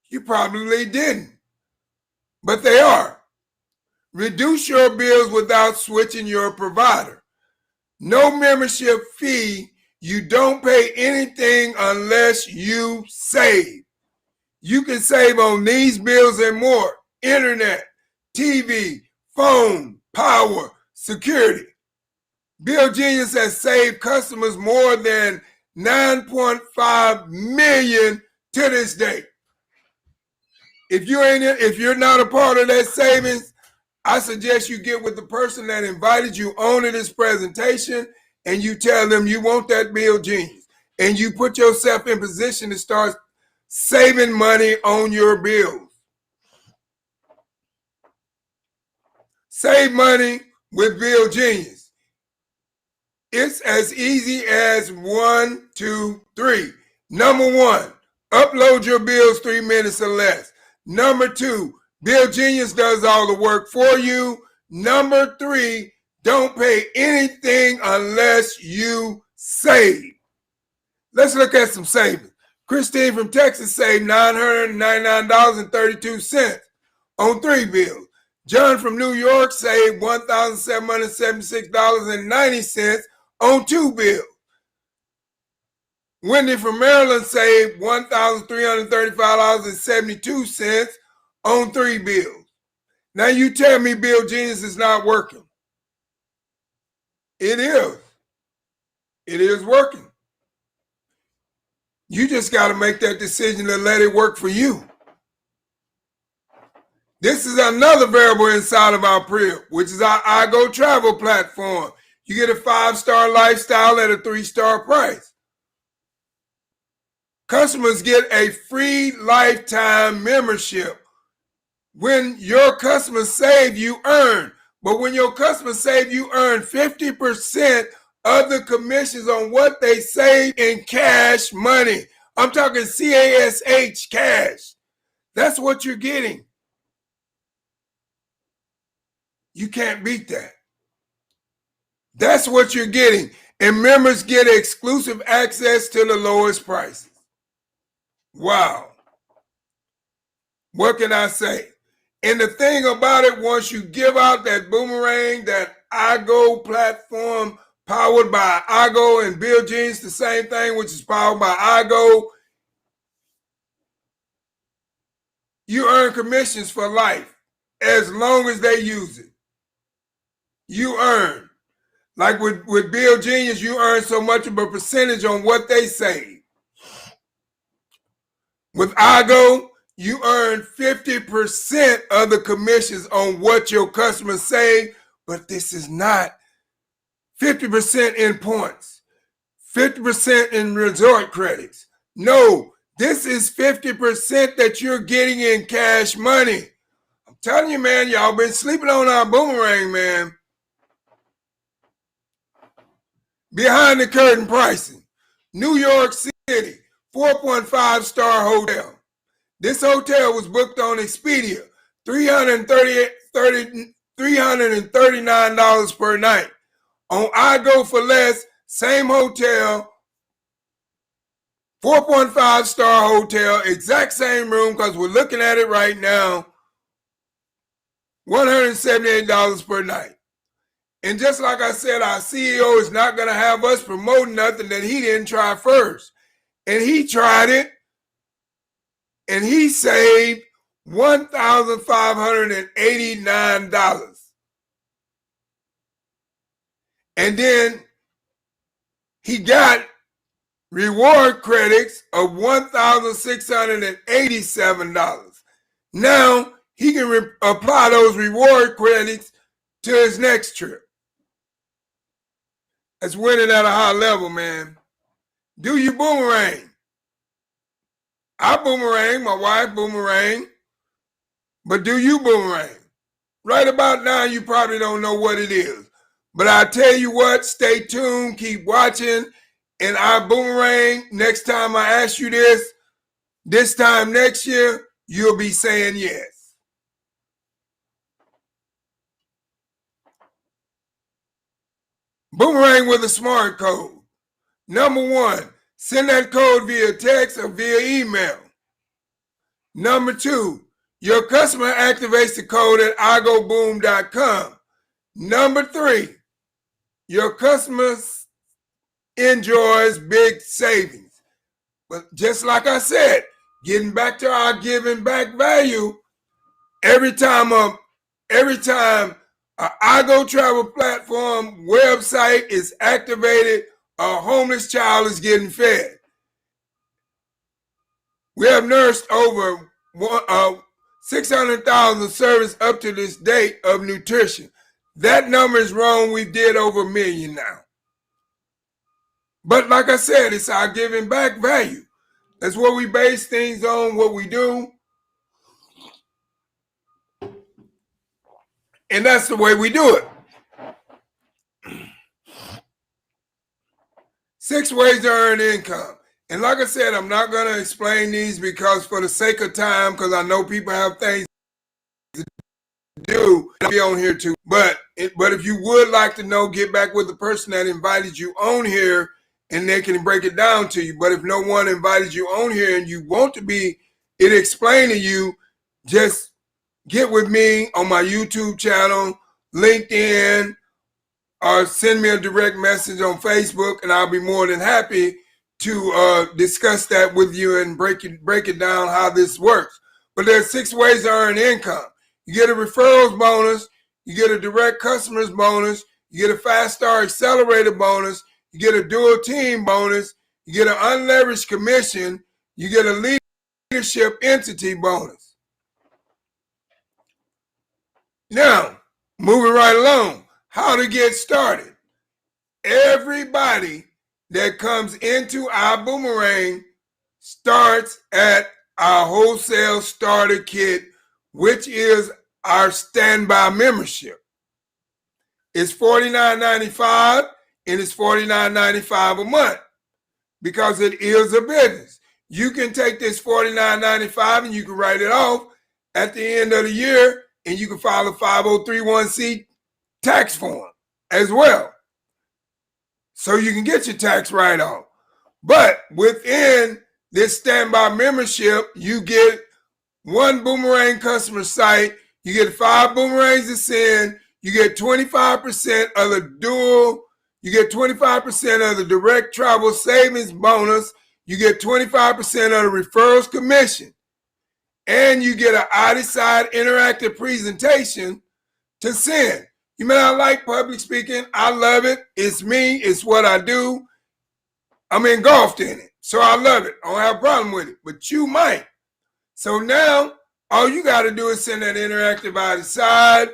You probably didn't, but they are. Reduce your bills without switching your provider. No membership fee. You don't pay anything unless you save. You can save on these bills and more. Internet, TV, phone, power, security. Bill Genius has saved customers more than $9.5 million to this date. If you're not a part of that savings, I suggest you get with the person that invited you on to this presentation and you tell them you want that Bill Genius. And you put yourself in position to start saving money on your bills. Save money with Bill Genius. It's as easy as 1, 2, 3. Number 1, upload your bills 3 minutes or less. Number 2, Bill Genius does all the work for you. Number 3, don't pay anything unless you save. Let's look at some savings. Christine from Texas saved $999.32 on 3 bills. John from New York saved $1,776.90 on 2 bills. Wendy from Maryland saved $1,335.72 on 3 bills. Now you tell me Bill Genius is not working. It is. It is working. You just got to make that decision to let it work for you. This is another variable inside of our PRIP, which is our Igo Travel Platform. You get a 5-star lifestyle at a 3-star price. Customers get a free lifetime membership. When your customers save, you earn. But when your customers save, you earn 50% of the commissions on what they save in cash money. I'm talking CASH, cash. That's what you're getting. You can't beat that. That's what you're getting. And members get exclusive access to the lowest prices. Wow. What can I say? And the thing about it, once you give out that boomerang, that Igo platform powered by Igo and Bill Genius, the same thing, which is powered by Igo, you earn commissions for life as long as they use it. You earn. Like with Bill Genius, you earn so much of a percentage on what they save. With Igo, you earn 50% of the commissions on what your customers save, but this is not 50% in points, 50% in resort credits. No, this is 50% that you're getting in cash money. I'm telling you, man, y'all been sleeping on our boomerang, man. Behind the curtain pricing. New York City, 4.5-star hotel. This hotel was booked on Expedia, $339 per night. On Igo for less, same hotel, 4.5-star hotel, exact same room, because we're looking at it right now, $178 per night. And just like I said, our CEO is not going to have us promoting nothing that he didn't try first. And he tried it, and he saved $1,589. And then he got reward credits of $1,687. Now he can apply those reward credits to his next trip. That's winning at a high level, man. Do you boomerang? I boomerang, my wife boomerang, but do you boomerang? Right about now, you probably don't know what it is. But I tell you what, stay tuned, keep watching, and I boomerang. Next time I ask you this time next year, you'll be saying yes. Boomerang with a smart code. Number 1, send that code via text or via email. Number 2, your customer activates the code at igoboom.com. Number 3, your customers enjoys big savings. But just like I said, getting back to our giving back value, every time a Igo Travel Platform website is activated, a homeless child is getting fed. We have nursed over 600,000 service up to this date of nutrition. That number is wrong. We did over $1 million now. But like I said, it's our giving back value. That's what we base things on, what we do. And that's the way we do it. 6 ways to earn income. And like I said, I'm not going to explain these because for the sake of time, because I know people have things to do, I'll be on here too. But if you would like to know, get back with the person that invited you on here and they can break it down to you. But if no one invited you on here and you want to be it explained to you, just get with me on my YouTube channel, LinkedIn, or send me a direct message on Facebook, and I'll be more than happy to discuss that with you and break it down how this works. But there's 6 ways to earn income. You get a referrals bonus, you get a direct customers bonus, you get a fast start accelerator bonus, you get a dual team bonus, you get an unleveraged commission, you get a leadership entity bonus. Now, moving right along, how to get started. Everybody that comes into our Boomerang starts at our Wholesale Starter Kit, which is our standby membership. It's $49.95 and it's $49.95 a month because it is a business. You can take this $49.95 and you can write it off at the end of the year, and you can file a 5031C tax form as well. So you can get your tax write-off. But within this standby membership, you get 1 Boomerang customer site, you get 5 Boomerangs to send, you get 25% of the dual, you get 25% of the direct travel savings bonus, you get 25% of the referrals commission, and you get an I-Decide interactive presentation to send. You may not like public speaking. I love it. It's me. It's what I do. I'm engulfed in it. So I love it. I don't have a problem with it. But you might. So now, all you got to do is send that interactive I-Decide,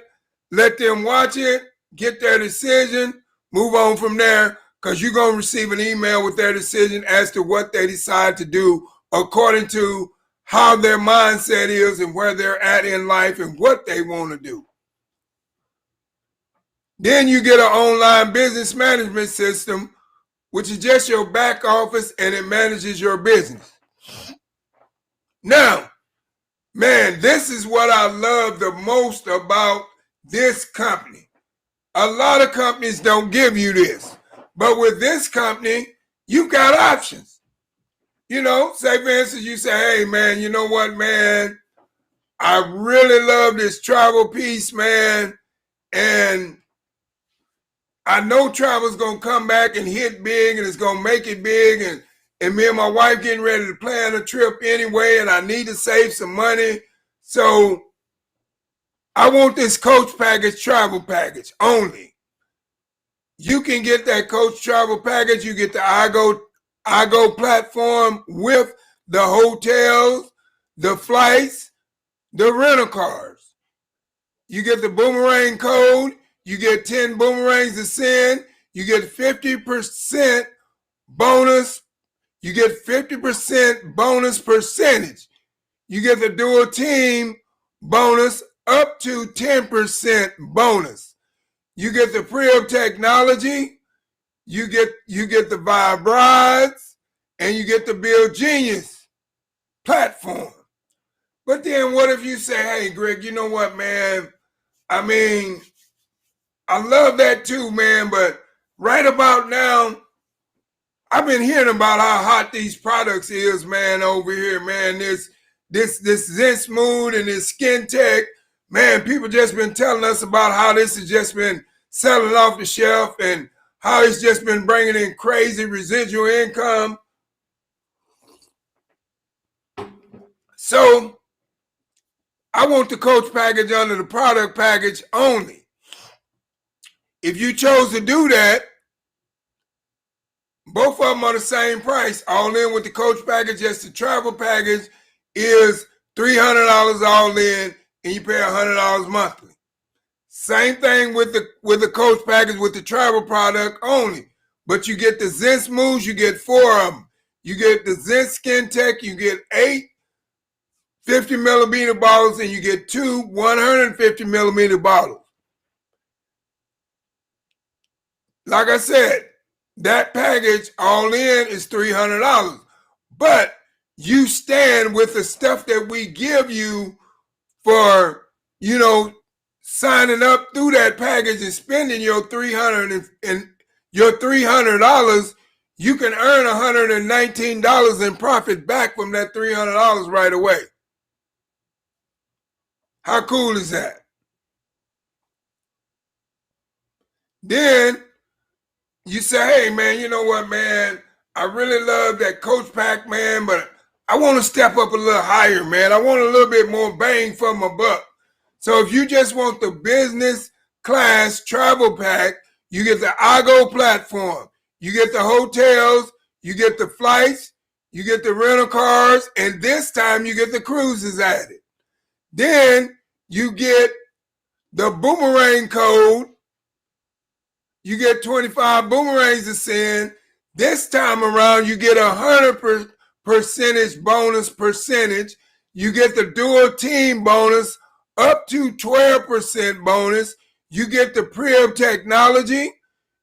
let them watch it, get their decision, move on from there, because you're going to receive an email with their decision as to what they decide to do according to how their mindset is and where they're at in life and what they want to do. Then you get an online business management system, which is just your back office, and it manages your business. Now, man, this is what I love the most about this company. A lot of companies don't give you this, but with this company, you've got options. You know, say for instance, you say, hey man, you know what, man, I really love this travel piece, man, and I know travel's gonna come back and hit big, and it's gonna make it big, and me and my wife getting ready to plan a trip anyway, and I need to save some money. So I want this coach package, travel package only. You can get that coach travel package. You get the Igo platform with the hotels, the flights, the rental cars. You get the Boomerang code. You get 10 Boomerangs to send. You get 50% bonus. You get 50% bonus percentage. You get the dual team bonus up to 10% bonus. You get the pre-op technology. You get the Vibe Rides, and you get the Build Genius platform. But then what if you say, hey, Greg, you know what, man? I mean, I love that too, man, but right about now, I've been hearing about how hot these products is, man, over here, man. This Zen Smooth and this Skin Tech, man, people just been telling us about how this has just been selling off the shelf and how it's just been bringing in crazy residual income. So I want the coach package under the product package only. If you chose to do that, both of them are the same price. All in with the coach package, just the travel package is $300 all in, and you pay $100 monthly. Same thing with the coach package with the travel product only. But you get the Zen Smooths, you get 4 of them. You get the Zen Skin Tech, you get 8 50 millimeter bottles, and you get 2 150 millimeter bottles. Like I said, that package all in is $300. But you stand with the stuff that we give you for, signing up through that package and spending your $300 you can earn $119 in profit back from that $300 right away. How cool is that? Then you say, hey, man, you know what, man? I really love that Coach Pack, man, but I want to step up a little higher, man. I want a little bit more bang for my buck. So if you just want the business class travel pack, you get the Igo platform. You get the hotels, you get the flights, you get the rental cars, and this time you get the cruises added. Then you get the boomerang code. You get 25 boomerangs to send. This time around, you get 100% bonus percentage. You get the dual team bonus up to 12% bonus. You get the Pre-Up technology.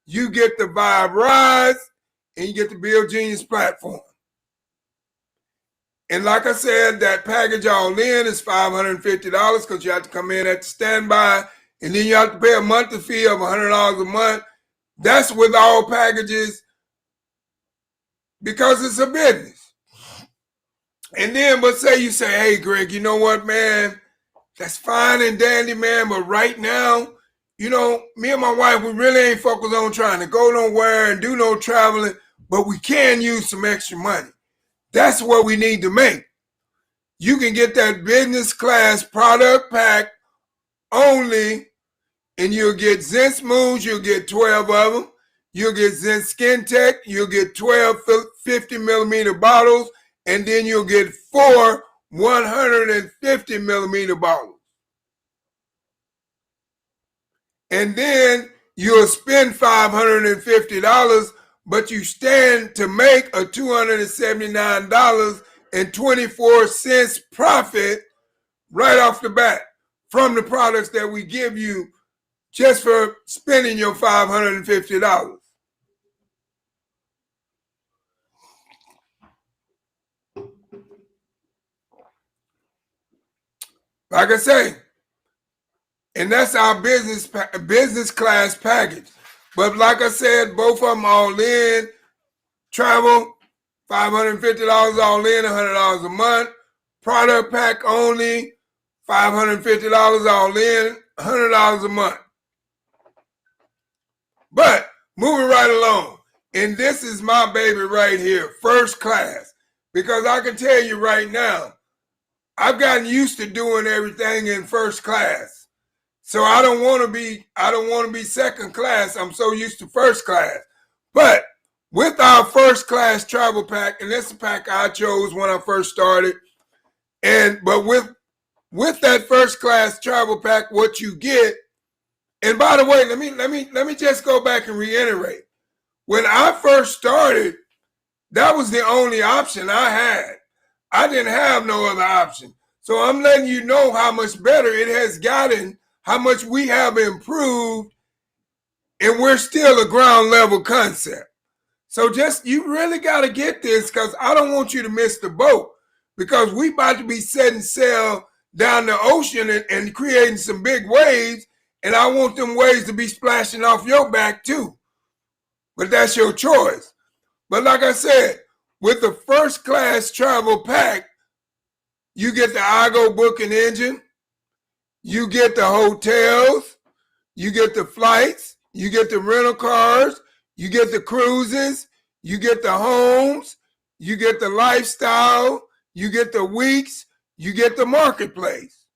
You get the Vibe Rise, and you get the Build Genius platform. And like I said, that package all in is $550 because you have to come in at the standby, and then you have to pay a monthly fee of $100 a month. That's with all packages because it's a business. And then, but say you say, hey, Greg, you know what, man? That's fine and dandy, man, but right now, me and my wife, we really ain't focused on trying to go nowhere and do no traveling, but we can use some extra money. That's what we need to make. You can get that business class product pack only, and you'll get Zen Smooths, you'll get 12 of them. You'll get Zen Skin Tech, you'll get 12 50 millimeter bottles, and then you'll get 4 150 millimeter bottles. And then you'll spend $550, but you stand to make a $279.24 profit right off the bat from the products that we give you just for spending your $550. Like I say, and that's our business class package. But like I said, both of them all in. Travel, $550 all in, $100 a month. Product pack only, $550 all in, $100 a month. But moving right along, and this is my baby right here, first class. Because I can tell you right now, I've gotten used to doing everything in first class. So I don't want to be second class. I'm so used to first class. But with our first class travel pack, and that's the pack I chose when I first started. But with that first class travel pack, what you get, and by the way, let me just go back and reiterate. When I first started, that was the only option I had. I didn't have no other option. So I'm letting you know how much better it has gotten, how much we have improved, and we're still a ground level concept. So you really got to get this because I don't want you to miss the boat because we about to be setting sail down the ocean and creating some big waves, and I want them waves to be splashing off your back too. But that's your choice. But like I said, with the first class travel pack, you get the Igo booking engine, you get the hotels, you get the flights, you get the rental cars, you get the cruises, you get the homes, you get the lifestyle, you get the weeks, you get the marketplace.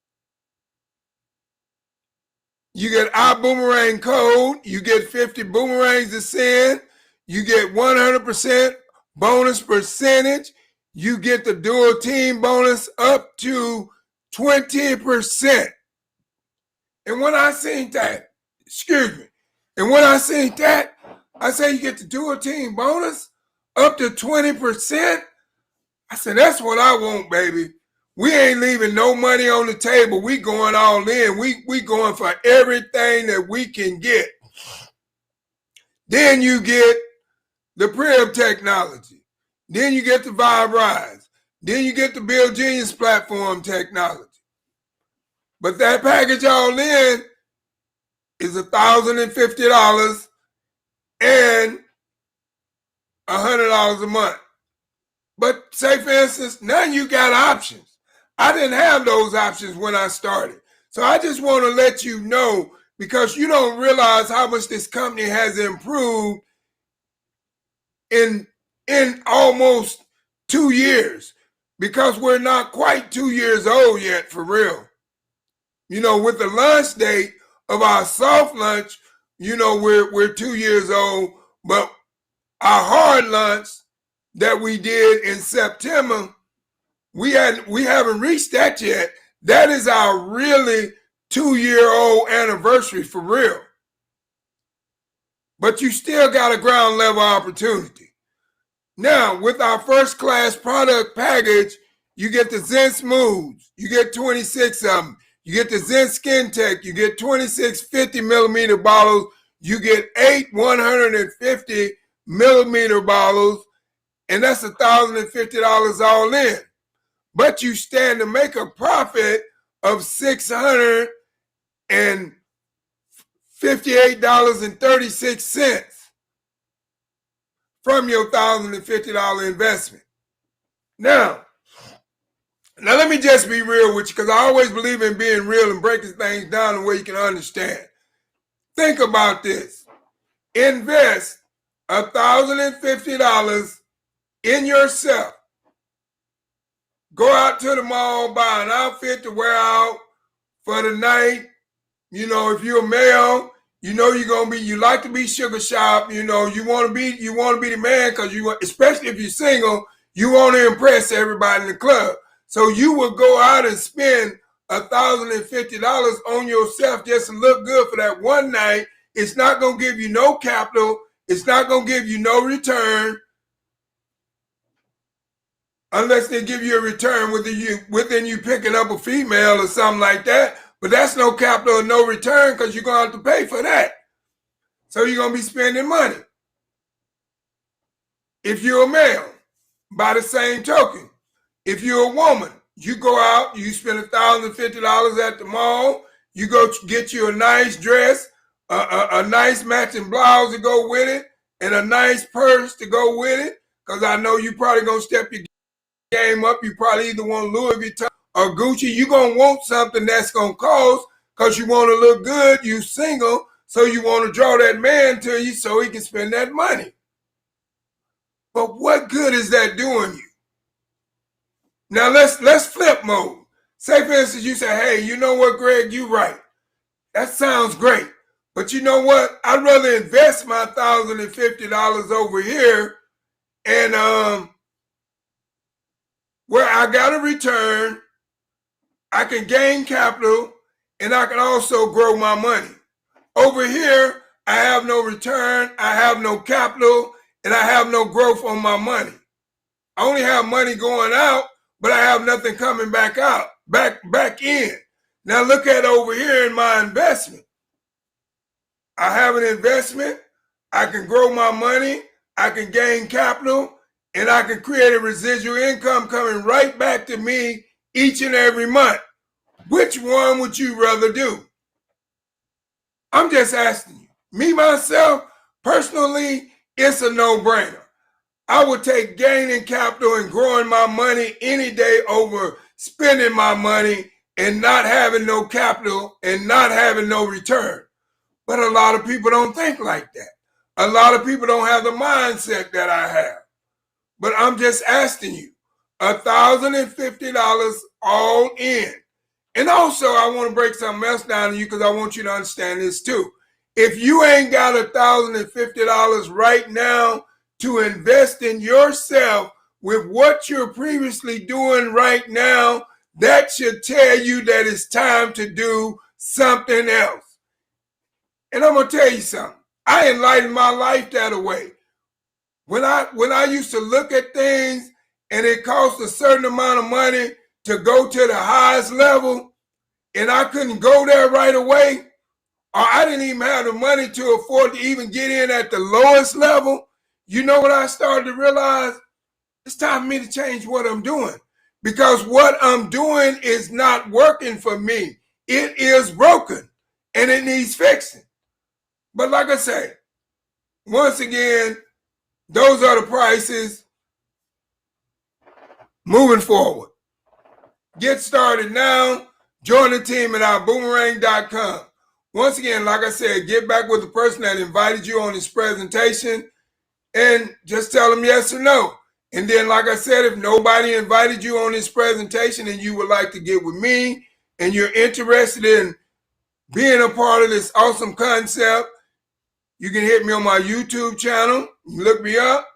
You get our boomerang code, you get 50 boomerangs to send, you get 100% bonus percentage, you get the dual team bonus up to 20%. And when I seen that, I say you get the dual team bonus up to 20%. I said, that's what I want, baby. We ain't leaving no money on the table. We going all in. We going for everything that we can get. Then you get the Prib technology. Then you get the Vibe Rise. Then you get the Build Genius platform technology. But that package all in is $1,050 and $100 a month. But say, for instance, now you got options. I didn't have those options when I started. So I just want to let you know, because you don't realize how much this company has improved in almost 2 years, because we're not quite 2 years old yet, for real. You know, with the launch date of our soft launch, you know, we're 2 years old, but our hard launch that we did in September, we haven't reached that yet. That is our really 2-year-old anniversary, for real. But you still got a ground level opportunity. Now, with our first class product package, you get the Zen Smooths. You get 26 of them. You get the Zen Skin Tech. You get 26 50 millimeter bottles. You get 8 150 millimeter bottles. And that's $1,050 all in. But you stand to make a profit of $658.36 from your $1,050 investment. Now let me just be real with you, because I always believe in being real and breaking things down the way you can understand. Think about this. Invest $1,050 in yourself. Go out to the mall, buy an outfit to wear out for the night. You know, if you're a male, you know you like to be sugar shop. You know, you want to be the man, because especially if you're single, you want to impress everybody in the club. So you will go out and spend $1,050 on yourself just to look good for that one night. It's not going to give you no capital. It's not going to give you no return, unless they give you a return within you picking up a female or something like that. But that's no capital or no return, because you're going to have to pay for that. So you're going to be spending money. If you're a male, by the same token, if you're a woman, you go out, you spend $1,050 at the mall, you go get you a nice dress, a nice matching blouse to go with it, and a nice purse to go with it, because I know you probably going to step your game up. You probably either want Louis Vuitton or Gucci. You're going to want something that's going to cost, because you want to look good. You single, so you want to draw that man to you so he can spend that money. But what good is that doing you? Now let's flip mode. Say, for instance, you say, hey, you know what, Greg, you right. That sounds great. But you know what? I'd rather invest my $1,050 over here, and where I got a return, I can gain capital, and I can also grow my money. Over here, I have no return, I have no capital, and I have no growth on my money. I only have money going out, but I have nothing coming back in. Now look at over here in my investment. I have an investment, I can grow my money, I can gain capital, and I can create a residual income coming right back to me each and every month. Which one would you rather do? I'm just asking you. Me, myself, personally, it's a no-brainer. I would take gaining capital and growing my money any day over spending my money and not having no capital and not having no return. But a lot of people don't think like that. A lot of people don't have the mindset that I have. But I'm just asking you, $1,050 all in. And also, I want to break something else down to you, because I want you to understand this too. If you ain't got $1,050 right now to invest in yourself with what you're previously doing right now, that should tell you that it's time to do something else. And I'm going to tell you something. I enlightened my life that way. When I used to look at things and it cost a certain amount of money to go to the highest level, and I couldn't go there right away, or I didn't even have the money to afford to even get in at the lowest level, you know what I started to realize? It's time for me to change what I'm doing, because what I'm doing is not working for me. It is broken and it needs fixing. But like I say, once again, those are the prices moving forward. Get started now. Join the team at ourboomerang.com. Once again, like I said, get back with the person that invited you on this presentation and just tell them yes or no. And then, like I said, if nobody invited you on this presentation and you would like to get with me and you're interested in being a part of this awesome concept, you can hit me on my YouTube channel. You can look me up.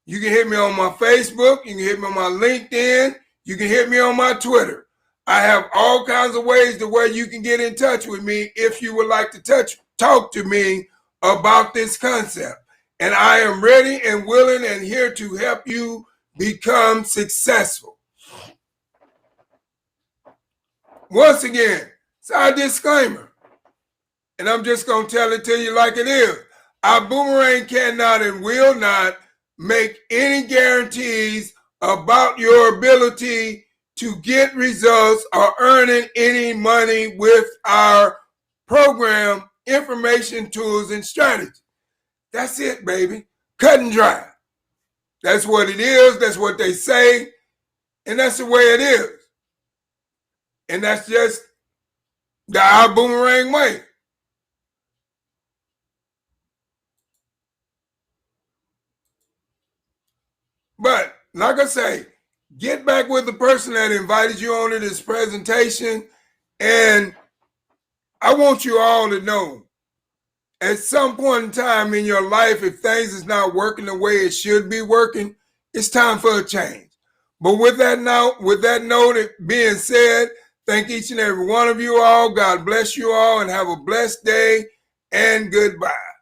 You can hit me on my Facebook. You can hit me on my LinkedIn. You can hit me on my Twitter. I have all kinds of ways to where you can get in touch with me if you would like to talk to me about this concept. And I am ready and willing and here to help you become successful. Once again, it's our disclaimer. And I'm just going to tell it to you like it is. Our Boomerang cannot and will not make any guarantees about your ability to get results or earning any money with our program, information, tools, and strategies. That's it, baby. Cut and dry. That's what it is. That's what they say. And that's the way it is. And that's just the Our Boomerang way. But like I say, get back with the person that invited you onto this presentation. And I want you all to know, at some point in time in your life, if things is not working the way it should be working, it's time for a change. But with that note being said, thank each and every one of you all. God bless you all and have a blessed day and goodbye.